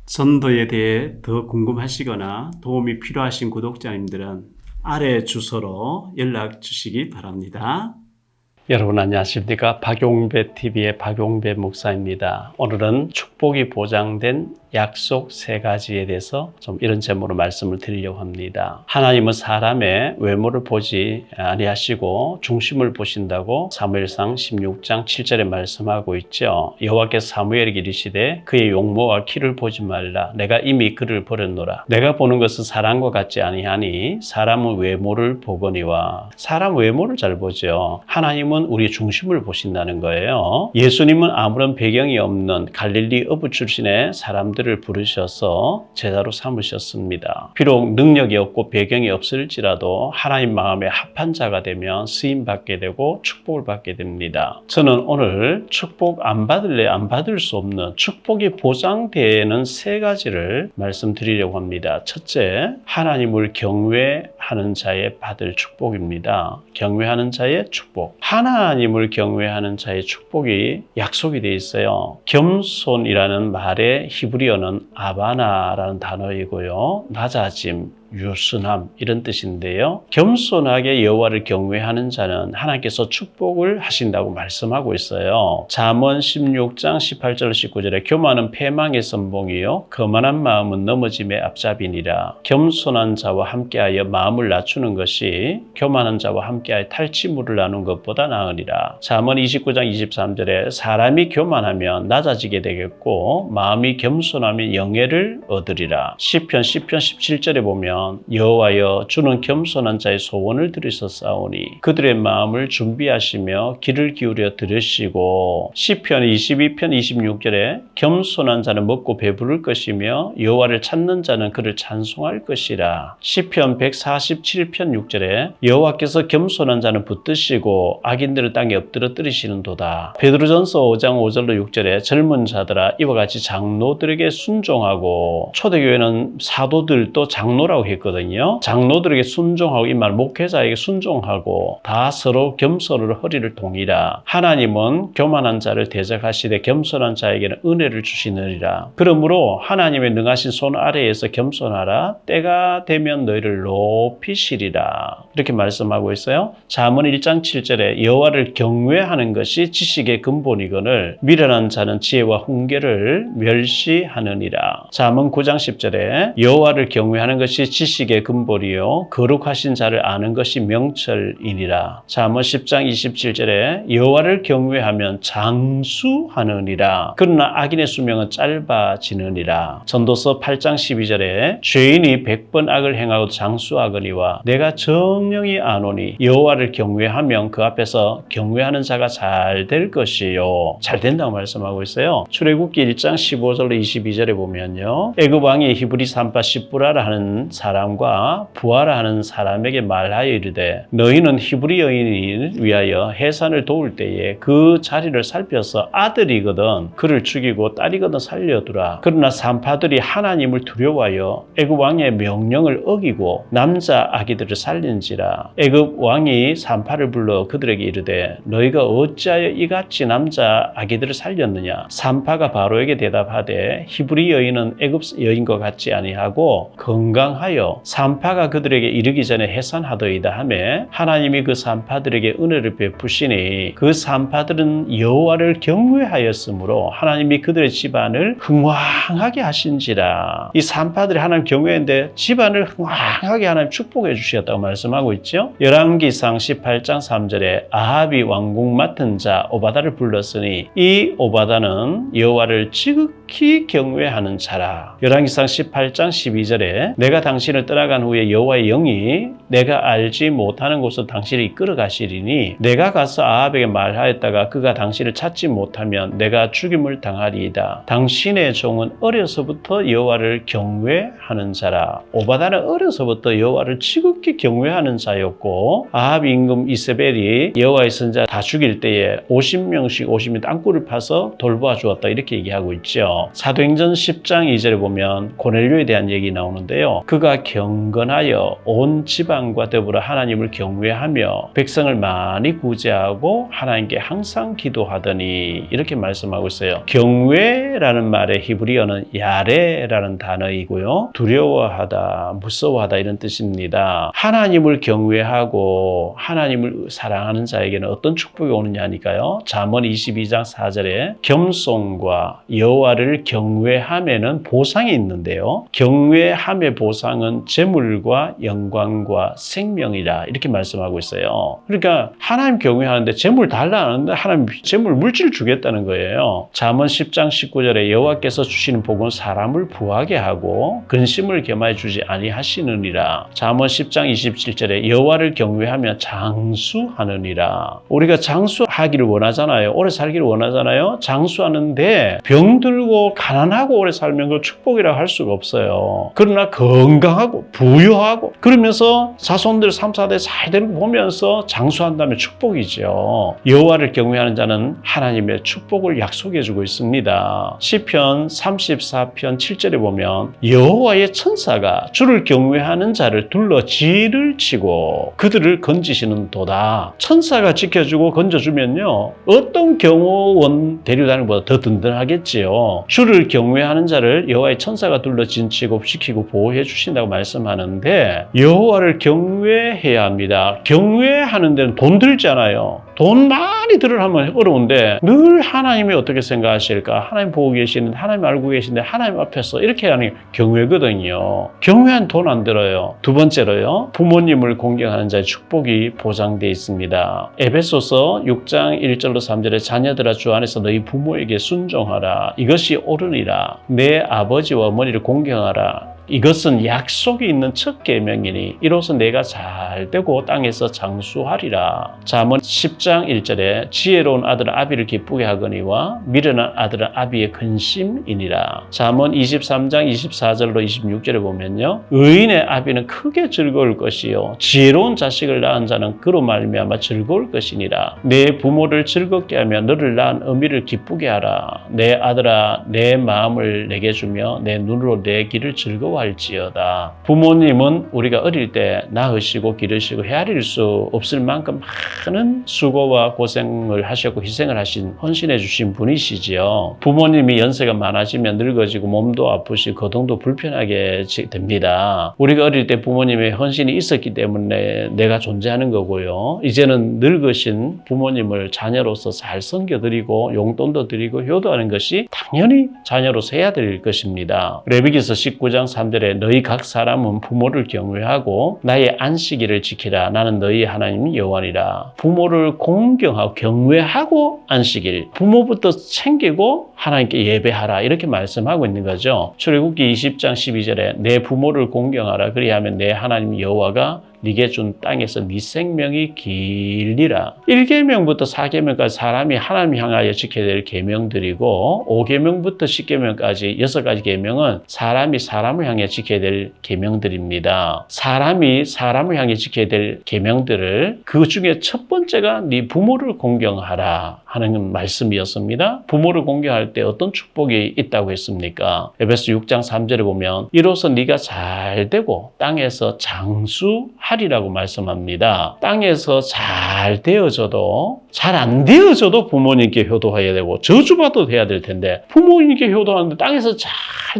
전도에 대해 더 궁금하시거나 도움이 필요하신 구독자님들은 아래 주소로 연락 주시기 바랍니다. 여러분 안녕하십니까? 박용배 TV의 박용배 목사입니다. 오늘은 축복이 보장된 약속 3가지에 대해서 좀 이런 제목으로 말씀을 드리려고 합니다. 하나님은 사람의 외모를 보지 아니하시고 중심을 보신다고 사무엘상 16장 7절에 말씀하고 있죠. 여호와께서 사무엘에게 이르시되 그의 용모와 키를 보지 말라. 내가 이미 그를 버렸노라. 내가 보는 것은 사람과 같지 아니하니 사람은 외모를 보거니와. 사람 외모를 잘 보죠. 하나님은 우리의 중심을 보신다는 거예요. 예수님은 아무런 배경이 없는 갈릴리 어부 출신의 사람들을 부르셔서 제자로 삼으셨습니다. 비록 능력이 없고 배경이 없을지라도 하나님 마음에 합한 자가 되면 쓰임받게 되고 축복을 받게 됩니다. 저는 오늘 축복 안 받을래 안 받을 수 없는 축복이 보장되는 3가지를 말씀드리려고 합니다. 첫째, 하나님을 경외하는 자의 받을 축복입니다. 경외하는 자의 축복. 하나님을 경외하는 자의 축복이 약속이 되어 있어요. 겸손이라는 말의 히브리어는 아바나라는 단어이고요. 낮아짐, 유순함 이런 뜻인데요. 겸손하게 여호와를 경외하는 자는 하나님께서 축복을 하신다고 말씀하고 있어요. 잠언 16장 18절 19절에 교만은 패망의 선봉이요 거만한 마음은 넘어짐의 앞잡이니라. 겸손한 자와 함께하여 마음을 낮추는 것이 교만한 자와 함께하여 탈취물을 나눈 것보다 나으니라. 잠언 29장 23절에 사람이 교만하면 낮아지게 되겠고 마음이 겸손하면 영예를 얻으리라. 시편 17절에 보면 여호와여 주는 겸손한 자의 소원을 들으셨사오니 그들의 마음을 준비하시며 귀를 기울여 들으시고. 시편 22편 26절에 겸손한 자는 먹고 배부를 것이며 여호와를 찾는 자는 그를 찬송할 것이라. 시편 147편 6절에 여호와께서 겸손한 자는 붙드시고 악인들을 땅에 엎드려 뜨리시는도다. 베드로전서 5장 5절로 6절에 젊은 자들아 이와 같이 장로들에게 순종하고. 초대교회는 사도들도 장로라고 했거든요. 장로들에게 순종하고, 이 말 목회자에게 순종하고 다 서로 겸손으로 허리를 동이라. 하나님은 교만한 자를 대적하시되 겸손한 자에게는 은혜를 주시느니라. 그러므로 하나님의 능하신 손 아래에서 겸손하라. 때가 되면 너희를 높이시리라. 이렇게 말씀하고 있어요. 잠언 1장 7절에 여호와를 경외하는 것이 지식의 근본이거늘 미련한 자는 지혜와 훈계를 멸시하느니라. 잠언 9장 10절에 여호와를 경외하는 것이 지식의 근본이요 거룩하신 자를 아는 것이 명철이니라. 잠언 10장 27절에 여호와를 경외하면 장수하느니라. 그러나 악인의 수명은 짧아지느니라. 전도서 8장 12절에 죄인이 100번 악을 행하고 장수하거니와 내가 정령이 아노니 여호와를 경외하면 그 앞에서 경외하는 자가 잘 될 것이요. 잘 된다고 말씀하고 있어요. 출애굽기 1장 15절로 22절에 보면요. 애굽 왕이 히브리 산파 시브라라 하는 사람과 부하라 하는 사람에게 말하여 이르되 너희는 히브리 여인을 위하여 해산을 도울 때에 그 자리를 살펴서 아들이거든 그를 죽이고 딸이거든 살려두라. 그러나 산파들이 하나님을 두려워하여 애굽 왕의 명령을 어기고 남자 아기들을 살린지라. 애굽 왕이 산파를 불러 그들에게 이르되 너희가 어찌하여 이같이 남자 아기들을 살렸느냐. 산파가 바로에게 대답하되 히브리 여인은 애굽 여인과 같지 아니하고 건강하여 산파가 그들에게 이르기 전에 해산하더이다 하매 하나님이 그 산파들에게 은혜를 베푸시니 그 산파들은 여호와를 경외하였으므로 하나님이 그들의 집안을 흥왕하게 하신지라. 이 산파들이 하나님 경외했는데 집안을 흥왕하게 하나님 축복해 주시겠다고 말씀하고 있죠. 열왕기상 18장 3절에 아합이 왕궁 맡은 자 오바다를 불렀으니 이 오바다는 여호와를 지극히 경외하는 자라. 열왕기상 18장 12절에 내가 당신을 떠나간 후에 여호와의 영이 내가 알지 못하는 곳으로 당신을 이끌어 가시리니 내가 가서 아합에게 말하였다가 그가 당신을 찾지 못하면 내가 죽임을 당하리이다. 당신의 종은 어려서부터 여호와를 경외하는 자라. 오바다는 어려서부터 여호와를 지극히 경외하는 자였고 아합 임금 이세벨이 여호와의 선자 다 죽일 때에 50명씩 50명 땅굴을 파서 돌보아 주었다 이렇게 얘기하고 있죠. 사도행전 10장 2절에 보면 고넬료에 대한 얘기 나오는데요. 그가 내가 경건하여 온 지방과 더불어 하나님을 경외하며 백성을 많이 구제하고 하나님께 항상 기도하더니 이렇게 말씀하고 있어요. 경외라는 말의 히브리어는 야레라는 단어이고요. 두려워하다, 무서워하다 이런 뜻입니다. 하나님을 경외하고 하나님을 사랑하는 자에게는 어떤 축복이 오느냐니까요. 잠언 22장 4절에 겸손과 여호와를 경외함에는 보상이 있는데요. 경외함의 보상은 재물과 영광과 생명이라 이렇게 말씀하고 있어요. 그러니까 하나님 경외하는데 재물 달라는데 하나님 재물 물질 주겠다는 거예요. 잠언 10장 19절에 여호와께서 주시는 복은 사람을 부하게 하고 근심을 겸하여 주지 아니하시느니라. 잠언 10장 27절에 여호와를 경외하며 장수하느니라. 우리가 장수하기를 원하잖아요. 오래 살기를 원하잖아요. 장수하는데 병들고 가난하고 오래 살면 그 축복이라고 할 수가 없어요. 그러나 건강하고 부유하고 그러면서 자손들 3, 4대 잘 되는 거 보면서 장수한다면 축복이죠. 여호와를 경외하는 자는 하나님의 축복을 약속해 주고 있습니다. 시편 34편 7절에 보면 여호와의 천사가 주를 경외하는 자를 둘러 지를 치고 그들을 건지시는 도다. 천사가 지켜주고 건져주면요 어떤 경호원 데려다니는 것보다 더 든든하겠지요. 주를 경외하는 자를 여호와의 천사가 둘러 진치고 지키고 보호해 주신다고 말씀하는데 여호와를 경외해야 합니다. 경외하는 데는 돈 들잖아요. 돈 많이 들으려면 어려운데 늘 하나님이 어떻게 생각하실까? 하나님 보고 계시는데 하나님 알고 계시는데 하나님 앞에서 이렇게 하는 게 경외거든요. 경외한 돈 안 들어요. 두 번째로요. 부모님을 공경하는 자의 축복이 보장되어 있습니다. 에베소서 6장 1절로 3절에 자녀들아 주 안에서 너희 부모에게 순종하라. 이것이 옳으니라. 내 아버지와 어머니를 공경하라. 이것은 약속이 있는 첫 계명이니 이로써 내가 잘되고 땅에서 장수하리라. 잠언 10장 1절에 지혜로운 아들은 아비를 기쁘게 하거니와 미련한 아들은 아비의 근심이니라. 잠언 23장 24절로 26절에 보면요 의인의 아비는 크게 즐거울 것이요 지혜로운 자식을 낳은 자는 그로 말미암아 즐거울 것이니라. 내 부모를 즐겁게 하며 너를 낳은 어미를 기쁘게 하라. 내 아들아 내 마음을 내게 주며 내 눈으로 내 길을 즐거워 할지어다. 부모님은 우리가 어릴 때 낳으시고 기르시고 헤아릴 수 없을 만큼 많은 수고와 고생을 하셨고 희생을 하신 헌신해 주신 분이시지요. 부모님이 연세가 많아지면 늙어지고 몸도 아프시고 거동도 불편하게 됩니다. 우리가 어릴 때 부모님의 헌신이 있었기 때문에 내가 존재하는 거고요. 이제는 늙으신 부모님을 자녀로서 잘 섬겨드리고 용돈도 드리고 효도하는 것이 당연히 자녀로서 해야 될 것입니다. 레위기서 19장 3절에 너희 각 사람은 부모를 경외하고 나의 안식일을 지키라. 나는 너희 하나님 여호와니라. 부모를 공경하고 경외하고 안식일 부모부터 챙기고 하나님께 예배하라 이렇게 말씀하고 있는 거죠. 출애굽기 20장 12절에 내 부모를 공경하라. 그리하면 내 하나님 여호와가 네게 준 땅에서 네 생명이 길리라. 1계명부터 4계명까지 사람이 하나님 향하여 지켜야 될 계명들이고 5계명부터 10계명까지 6가지 계명은 사람이 사람을 향해 지켜야 될 계명들입니다. 사람이 사람을 향해 지켜야 될 계명들을 그 중에 첫 번째가 네 부모를 공경하라 하는 말씀이었습니다. 부모를 공경할 때 어떤 축복이 있다고 했습니까? 에베소 6장 3절에 보면 이로써 네가 잘되고 땅에서 장수하리라고 말씀합니다. 땅에서 잘 되어져도 잘 안 되어져도 부모님께 효도해야 되고 저주받아도 해야 될 텐데 부모님께 효도하는데 땅에서 잘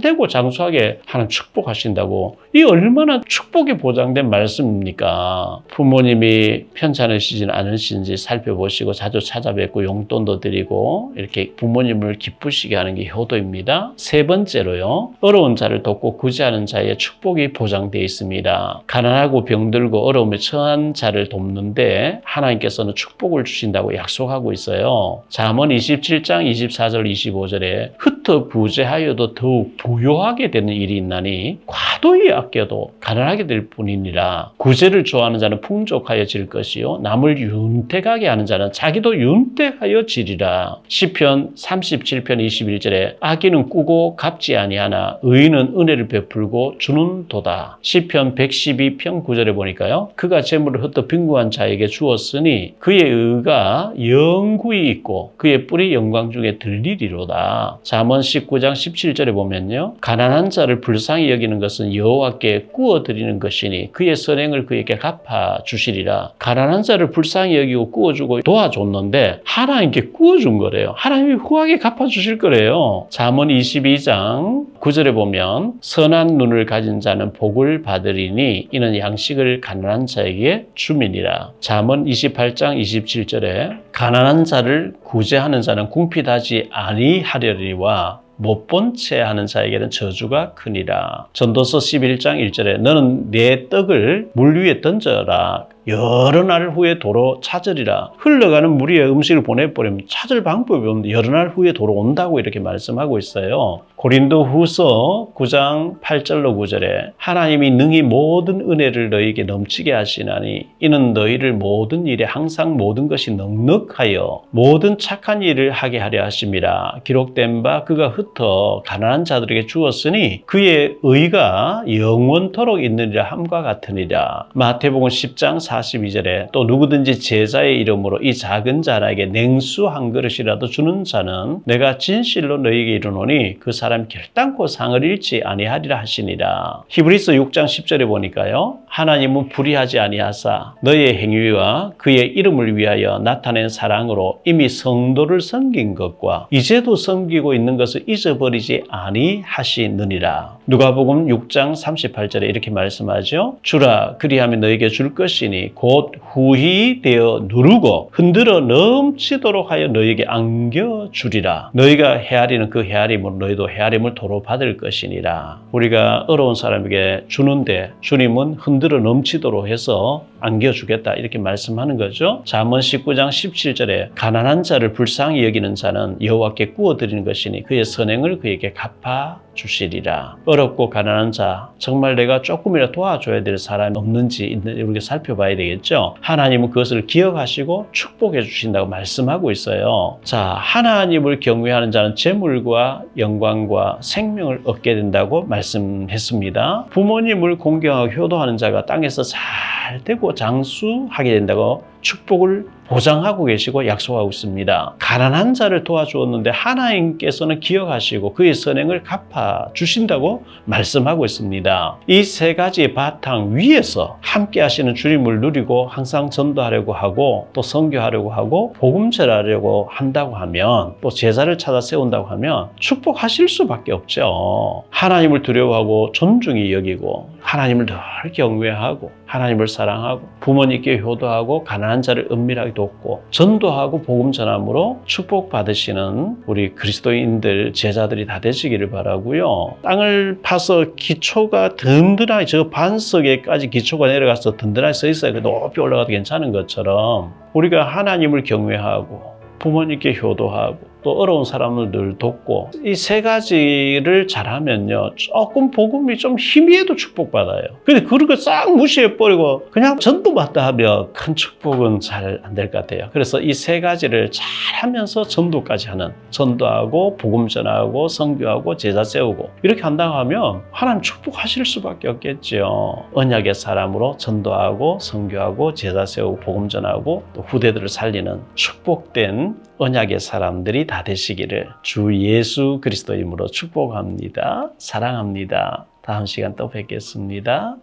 되고 장수하게 하나님 축복하신다고 이 얼마나 축복이 보장된 말씀입니까? 부모님이 편찮으시진 않으신지 살펴보시고 자주 찾아뵙고 용돈도 드리고 이렇게 부모님을 기쁘시게 하는 게 효도입니다. 세 번째로요. 어려운 자를 돕고 구제하는 자의 축복이 보장되어 있습니다. 가난하고 병들고 어려움에 처한 자를 돕는데 하나님께서는 축복을 주신다고 약속하고 있어요. 잠언 27장 24절 25절에 흩어 구제하여도 더욱 부요하게 되는 일이 있나니 과도히 아껴도 가난하게 될 뿐이니라. 구제를 좋아하는 자는 풍족하여질 것이요 남을 윤택하게 하는 자는 자기도 윤택하여지리라. 시편 37편 21절에 악인은 꾸고 갚지 아니하나 의인은 은혜를 베풀고 주는 도다. 시편 112편 9절에 보니까요 그가 재물을 흩어 빈궁한 자에게 주었으니 그의 의가 그가 영구히 있고 그의 뿔이 영광 중에 들리리로다. 잠언 19장 17절에 보면요. 가난한 자를 불쌍히 여기는 것은 여호와께 구워드리는 것이니 그의 선행을 그에게 갚아 주시리라. 가난한 자를 불쌍히 여기고 구워주고 도와줬는데 하나님께 구워준 거래요. 하나님이 후하게 갚아주실 거래요. 잠언 22장 9절에 보면 선한 눈을 가진 자는 복을 받으리니 이는 양식을 가난한 자에게 주민이라. 잠언 28장 27절에 가난한 자를 구제하는 자는 궁핍하지 아니하려니와 못 본 채 하는 자에게는 저주가 크니라. 전도서 11장 1절에 너는 내 떡을 물 위에 던져라. 여러 날 후에 도로 찾으리라. 흘러가는 물 위에 음식을 보내버리면 찾을 방법이 없는데 여러 날 후에 도로 온다고 이렇게 말씀하고 있어요. 고린도 후서 9장 8절로 9절에 하나님이 능히 모든 은혜를 너희에게 넘치게 하시나니 이는 너희를 모든 일에 항상 모든 것이 넉넉하여 모든 착한 일을 하게 하려 하심이라. 기록된 바 그가 흩어 가난한 자들에게 주었으니 그의 의가 영원토록 있느니라 함과 같으니라. 마태복음 10장 42절에 또 누구든지 제자의 이름으로 이 작은 자에게 냉수 한 그릇이라도 주는 자는 내가 진실로 너희에게 이르노니 그 사람 결단코 상을 잃지 아니하리라 하시니라. 히브리서 6장 10절에 보니까요. 하나님은 불의하지 아니하사 너희의 행위와 그의 이름을 위하여 나타낸 사랑으로 이미 성도를 섬긴 것과 이제도 섬기고 있는 것을 잊어버리지 아니하시느니라. 누가복음 6장 38절에 이렇게 말씀하죠. 주라 그리하면 너희에게 줄 것이니 곧 후히 되어 누르고 흔들어 넘치도록 하여 너희에게 안겨주리라. 너희가 헤아리는 그 헤아림으로 너희도 헤아림을 도로 받을 것이니라. 우리가 어려운 사람에게 주는데 주님은 흔들어 넘치도록 해서 안겨주겠다 이렇게 말씀하는 거죠. 잠언 19장 17절에 가난한 자를 불쌍히 여기는 자는 여호와께 구워드리는 것이니 그의 선행을 그에게 갚아 주시리라. 어렵고 가난한 자, 정말 내가 조금이라도 도와줘야 될 사람이 없는지 우리가 살펴봐야 되겠죠. 하나님은 그것을 기억하시고 축복해 주신다고 말씀하고 있어요. 자, 하나님을 경외하는 자는 재물과 영광과 생명을 얻게 된다고 말씀했습니다. 부모님을 공경하고 효도하는 자가 땅에서 잘 되고 장수하게 된다고 축복을 보장하고 계시고 약속하고 있습니다. 가난한 자를 도와주었는데 하나님께서는 기억하시고 그의 선행을 갚아 주신다고 말씀하고 있습니다. 이 세 가지의 바탕 위에서 함께 하시는 주님을 누리고 항상 전도하려고 하고 또 선교하려고 하고 복음 전하려고 한다고 하면 또 제자를 찾아 세운다고 하면 축복하실 수밖에 없죠. 하나님을 두려워하고 존중히 여기고 하나님을 늘 경외하고 하나님을 사랑하고 부모님께 효도하고 가난한 자를 은밀하게 돕고 전도하고 복음 전함으로 축복받으시는 우리 그리스도인들 제자들이 다 되시기를 바라고요. 땅을 파서 기초가 든든하게 저 반석에까지 기초가 내려가서 든든하게 서 있어야 높이 올라가도 괜찮은 것처럼 우리가 하나님을 경외하고 부모님께 효도하고 또 어려운 사람을 늘 돕고 이 세 가지를 잘하면요 조금 복음이 좀 희미해도 축복받아요. 근데 그런 거 싹 무시해버리고 그냥 전도받다 하면 큰 축복은 잘 안 될 것 같아요. 그래서 이 세 가지를 잘하면서 전도까지 하는 전도하고 복음 전하고 선교하고 제자 세우고 이렇게 한다고 하면 하나님 축복하실 수밖에 없겠죠. 언약의 사람으로 전도하고 선교하고 제자 세우고 복음 전하고 또 후대들을 살리는 축복된 언약의 사람들이 다 되시기를 주 예수 그리스도 이름으로 축복합니다. 사랑합니다. 다음 시간 또 뵙겠습니다.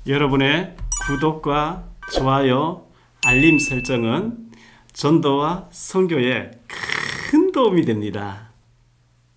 여러분의 구독과 좋아요, 알림 설정은 전도와 선교에 큰 도움이 됩니다.